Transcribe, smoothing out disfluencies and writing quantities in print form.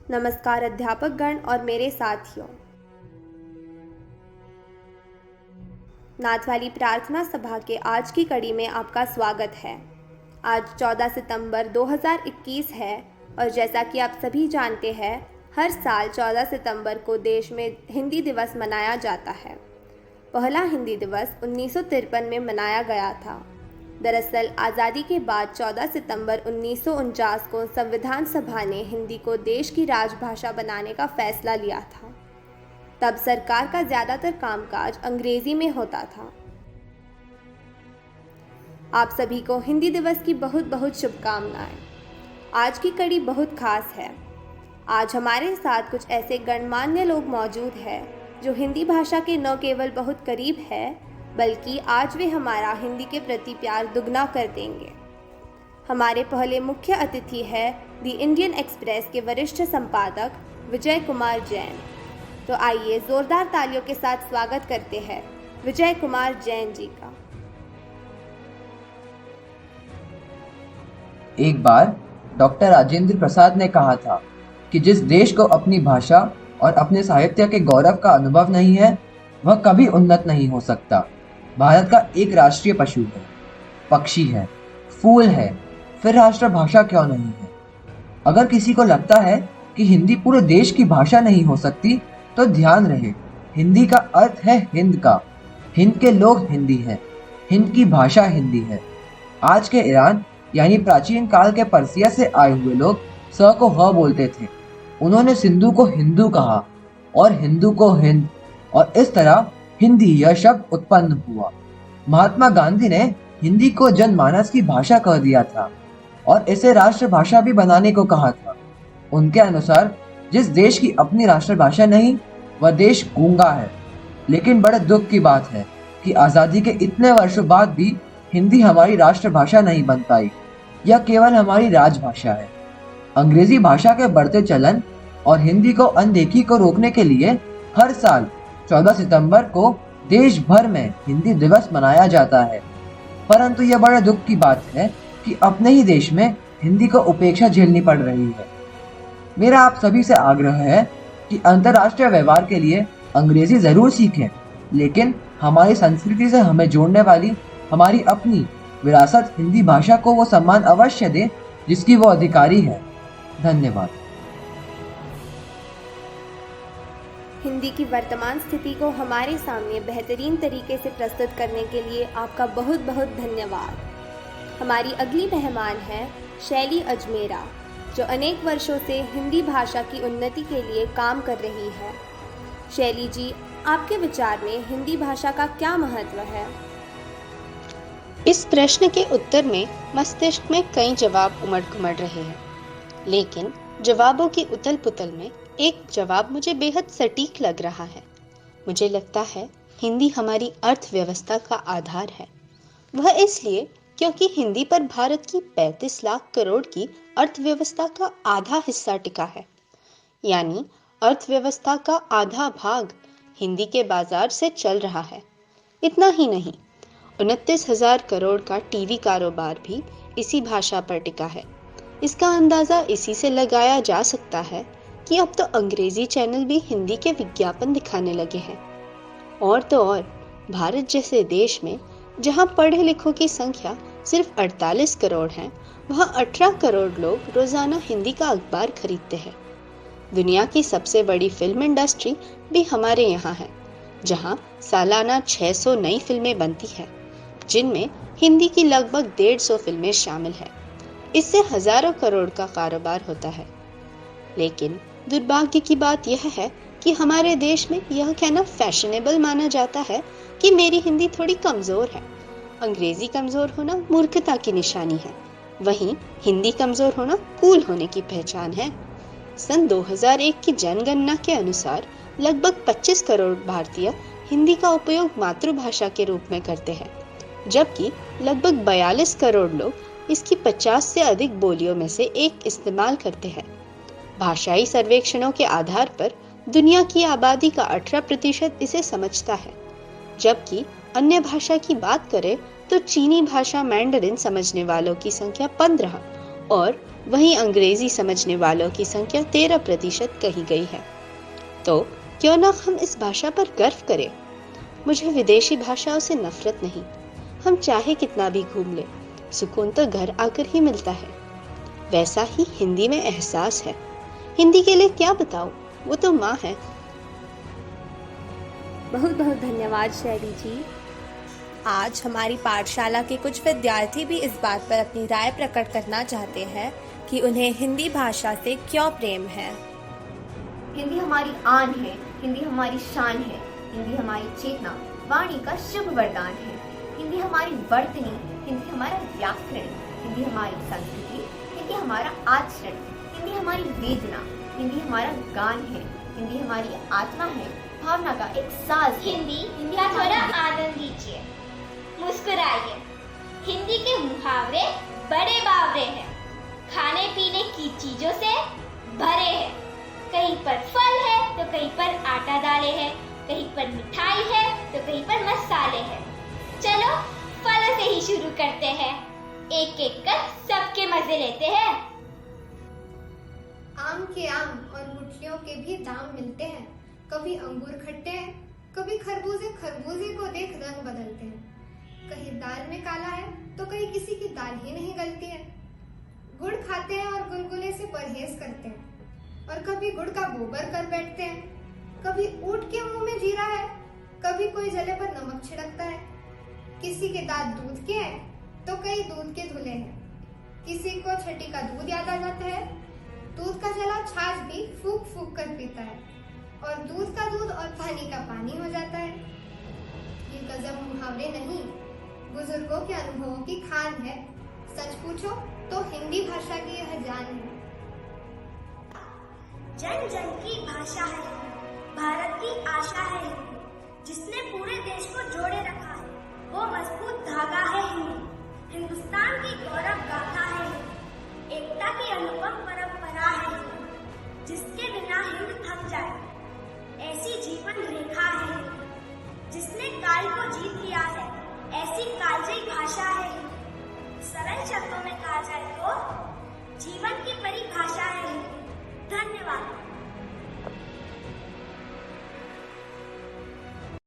नमस्कार अध्यापकगण और मेरे साथियों। नाथ वाली प्रार्थना सभा के आज की कड़ी में आपका स्वागत है। आज 14 सितंबर 2021 है और जैसा कि आप सभी जानते हैं, हर साल 14 सितंबर को देश में हिंदी दिवस मनाया जाता है। पहला हिंदी दिवस 1953 में मनाया गया था। दरअसल आज़ादी के बाद 14 सितंबर 1949 को संविधान सभा ने हिंदी को देश की राजभाषा बनाने का फैसला लिया था। तब सरकार का ज़्यादातर कामकाज अंग्रेजी में होता था। आप सभी को हिंदी दिवस की बहुत बहुत शुभकामनाएं। आज की कड़ी बहुत खास है। आज हमारे साथ कुछ ऐसे गणमान्य लोग मौजूद हैं जो हिंदी भाषा के न केवल बहुत करीब है, बल्कि आज वे हमारा हिंदी के प्रति प्यार दुगना कर देंगे। हमारे पहले मुख्य अतिथि है द इंडियन एक्सप्रेस के वरिष्ठ संपादक विजय कुमार जैन। तो आइए जोरदार तालियों के साथ स्वागत करते हैं विजय कुमार जैन जी का। एक बार डॉक्टर राजेंद्र प्रसाद ने कहा था कि जिस देश को अपनी भाषा और अपने साहित्य के गौरव का अनुभव नहीं है, वह कभी उन्नत नहीं हो सकता। भारत का एक राष्ट्रीय पशु है, पक्षी है, फूल है, फिर राष्ट्रभाषा क्यों नहीं है? अगर किसी को लगता है कि हिंदी पूरे देश की भाषा नहीं हो सकती, तो ध्यान रहे, हिंदी का अर्थ है हिंद का। हिंद के लोग हिंदी हैं, हिंद की भाषा हिंदी है। आज के ईरान यानी प्राचीन काल के पर्सिया से आए हुए लोग स को ह बोलते थे। उन्होंने सिंधु को हिंदू कहा और हिंदू को हिंद, और इस तरह हिंदी यह शब्द उत्पन्न हुआ। महात्मा गांधी ने हिंदी को जनमानस की भाषा कह दिया था और इसे राष्ट्रभाषा भी बनाने को कहा था। उनके अनुसार जिस देश की अपनी राष्ट्रभाषा नहीं, वह देश गूंगा है। लेकिन बड़े दुख की बात है कि आज़ादी के इतने वर्षों बाद भी हिंदी हमारी राष्ट्रभाषा नहीं बन पाई। यह केवल हमारी राजभाषा है। अंग्रेजी भाषा के बढ़ते चलन और हिंदी को अनदेखी को रोकने के लिए हर साल 14 सितंबर को देश भर में हिंदी दिवस मनाया जाता है। परंतु यह बड़े दुख की बात है कि अपने ही देश में हिंदी को उपेक्षा झेलनी पड़ रही है। मेरा आप सभी से आग्रह है कि अंतर्राष्ट्रीय व्यवहार के लिए अंग्रेजी जरूर सीखें, लेकिन हमारी संस्कृति से हमें जोड़ने वाली हमारी अपनी विरासत हिंदी भाषा को वो सम्मान अवश्य दें जिसकी वो अधिकारी है। धन्यवाद। हिंदी की वर्तमान स्थिति को हमारे सामने बेहतरीन तरीके से प्रस्तुत करने के लिए आपका बहुत बहुत धन्यवाद। हमारी अगली मेहमान है शैली अजमेरा, जो अनेक वर्षों से हिंदी भाषा की उन्नति के लिए काम कर रही है। शैली जी, आपके विचार में हिंदी भाषा का क्या महत्व है? इस प्रश्न के उत्तर में मस्तिष्क में कई जवाब उमड़ घुमड़ रहे हैं, लेकिन जवाबों की उथल पुथल में एक जवाब मुझे बेहद सटीक लग रहा है। मुझे लगता है हिंदी हमारी अर्थव्यवस्था का आधार है। वह इसलिए क्योंकि हिंदी पर भारत की 35 लाख करोड़ की अर्थव्यवस्था का आधा हिस्सा टिका है। यानी अर्थव्यवस्था का आधा भाग हिंदी के बाजार से चल रहा है। इतना ही नहीं, 29,000 करोड़ का टीवी कारोबार भी इसी भाषा पर टिका है। इसका अंदाजा इसी से लगाया जा सकता है कि अब तो अंग्रेजी चैनल भी हिंदी के विज्ञापन दिखाने लगे हैं। और तो और, भारत जैसे देश में जहां पढ़े लिखों की संख्या सिर्फ 48 करोड़ है, वहां 18 करोड़ लोग रोजाना हिंदी का अखबार खरीदते हैं। दुनिया की सबसे बड़ी फिल्म इंडस्ट्री भी हमारे यहाँ है, जहां सालाना 600 नई फिल्में बनती है, जिनमें हिंदी की लगभग 150 फिल्में शामिल है। इससे हजारों करोड़ का कारोबार होता है। लेकिन दुर्भाग्य की बात यह है कि हमारे देश में यह कहना फैशनेबल माना जाता है कि मेरी हिंदी थोड़ी कमजोर है। अंग्रेजी कमजोर होना मूर्खता की निशानी है, वहीं हिंदी कमजोर होना कूल होने की पहचान है। सन 2001 की जनगणना के अनुसार लगभग 25 करोड़ भारतीय हिंदी का उपयोग मातृभाषा के रूप में करते हैं, जबकि लगभग 42 करोड़ लोग इसकी 50 से अधिक बोलियों में से एक इस्तेमाल करते हैं। भाषाई सर्वेक्षणों के आधार पर दुनिया की आबादी का 18% इसे समझता है, जबकि अन्य भाषा की बात करें तो चीनी भाषा मैंडरिन समझने वालों की संख्या 15 और वहीं अंग्रेजी समझने वालों की संख्या 13% कही गई है। तो क्यों ना हम इस भाषा पर गर्व करें। मुझे विदेशी भाषाओं से नफरत नहीं, हम चाहे कितना भी घूम ले, सुकून तो घर आकर ही मिलता है। वैसा ही हिंदी में एहसास है। हिंदी के लिए क्या बताऊं, वो तो माँ है। बहुत बहुत धन्यवाद शैली जी। आज हमारी पाठशाला के कुछ विद्यार्थी भी इस बात पर अपनी राय प्रकट करना चाहते हैं कि उन्हें हिंदी भाषा से क्यों प्रेम है। हिंदी हमारी आन है, हिंदी हमारी शान है, हिंदी हमारी चेतना, वाणी का शुभ वरदान है। हिंदी हमारी वर्तनी, हिंदी हमारा व्याकरण, हिंदी हमारी संस्कृति, हिंदी हमारा आचरण, हिंदी हमारी वेदना, हिंदी हमारा गान है, हिंदी हमारी आत्मा है, भावना का एक साज है। हिंदी का थोड़ा आनंद लीजिए, मुस्कुराइए। हिंदी के मुहावरे बड़े बावरे हैं, खाने पीने की चीजों से भरे हैं। कहीं पर फल है तो कहीं पर आटा दाले है, कहीं पर मिठाई है तो कहीं पर मसाले हैं। चलो फलों से ही शुरू करते हैं, एक एक कर सबके मजे लेते हैं। आम के आम और गुठलियों के भी दाम मिलते हैं। कभी अंगूर खट्टे हैं, कभी खरबूजे खरबूजे को देख रंग बदलते हैं। कहीं दाल में काला है तो कहीं किसी की दाल ही नहीं गलती है। गुड़ खाते हैं और गुलगुले से परहेज करते हैं, और कभी गुड़ का गोबर कर बैठते हैं। कभी ऊंट के मुंह में जीरा है, कभी कोई जले पर नमक छिड़कता है। किसी के दांत दूध के हैं तो कई दूध के धुले हैं। किसी को छठी का दूध याद आ जाता है। दूध का जला छाछ भी फूक फूक कर पीता है, और दूध का दूध और पानी का पानी हो जाता है। ये गजब मुहावरे नहीं, बुजुर्गों के अनुभवों की खान है। सच पूछो तो हिंदी भाषा की यह जान है। जन जन की भाषा है, भारत की आशा है, जिसने पूरे देश को जोड़े रखा है। वो मजबूत